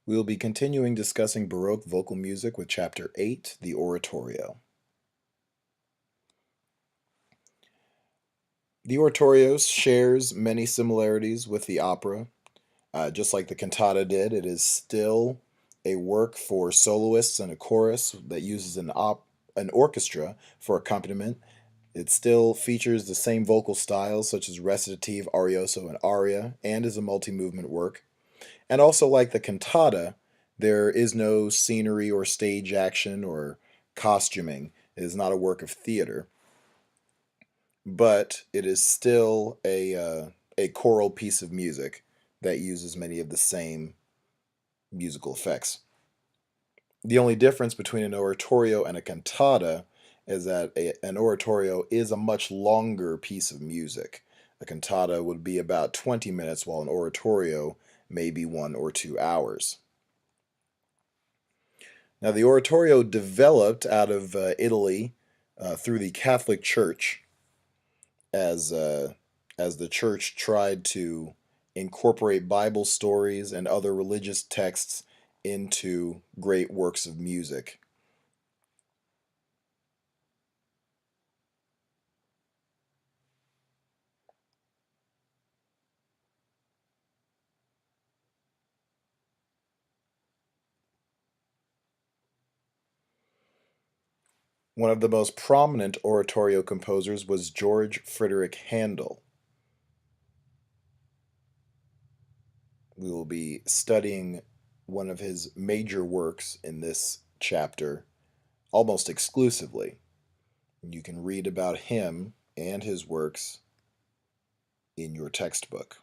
We will be continuing discussing Baroque vocal music with Chapter 8, the Oratorio. The Oratorio shares many similarities with the opera. Just like the cantata did, it is still a work for soloists and a chorus that uses an orchestra for accompaniment. It still features the same vocal styles such as recitative, arioso, and aria, and is a multi-movement work. And also, like the cantata, there is no scenery or stage action or costuming. It is not a work of theater, but it is still a choral piece of music that uses many of the same musical effects. The only difference between an oratorio and a cantata is that an oratorio is a much longer piece of music. A cantata would be about 20 minutes, while an oratorio may be 1 or 2 hours. Now, the oratorio developed out of Italy through the Catholic Church as as the church tried to incorporate Bible stories and other religious texts into great works of music. One of the most prominent oratorio composers was George Frederick Handel. We will be studying one of his major works in this chapter almost exclusively. You can read about him and his works in your textbook.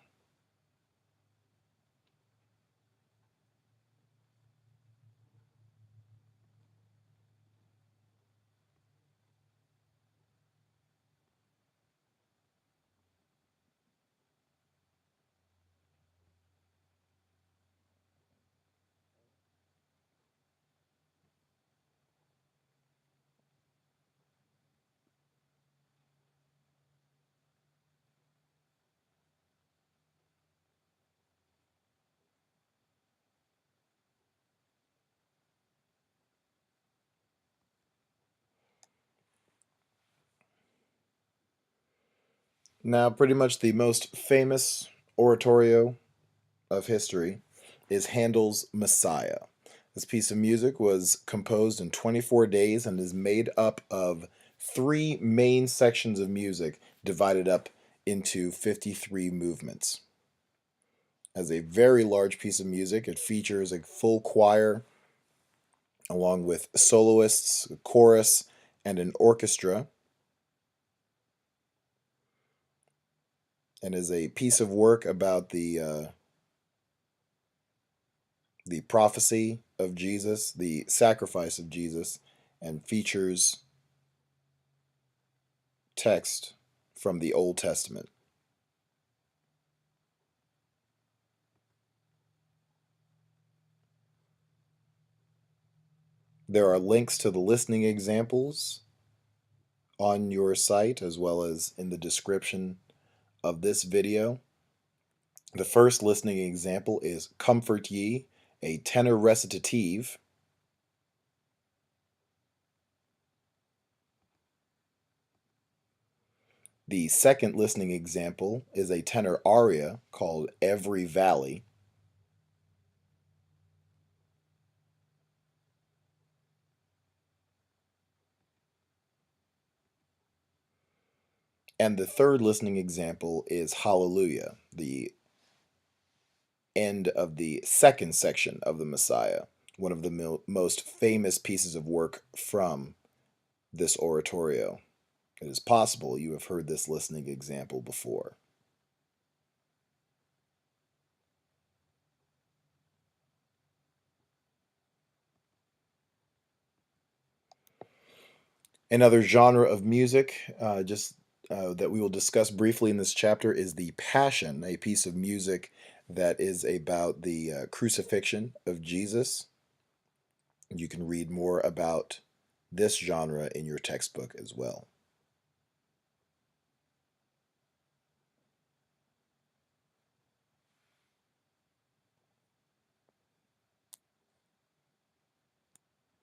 Now, pretty much the most famous oratorio of history is Handel's Messiah. This piece of music was composed in 24 days and is made up of three main sections of music divided up into 53 movements. As a very large piece of music, it features a full choir along with soloists, a chorus, and an orchestra, and is a piece of work about the prophecy of Jesus, the sacrifice of Jesus, and features text from the Old Testament. There are links to the listening examples on your site as well as in the description of this video. The first listening example is Comfort Ye, a tenor recitative. The second listening example is a tenor aria called Every Valley. And the third listening example is Hallelujah, the end of the second section of the Messiah, one of the most famous pieces of work from this oratorio. It is possible you have heard this listening example before. Another genre of music, that we will discuss briefly in this chapter, is the Passion, a piece of music that is about the crucifixion of Jesus. You can read more about this genre in your textbook as well.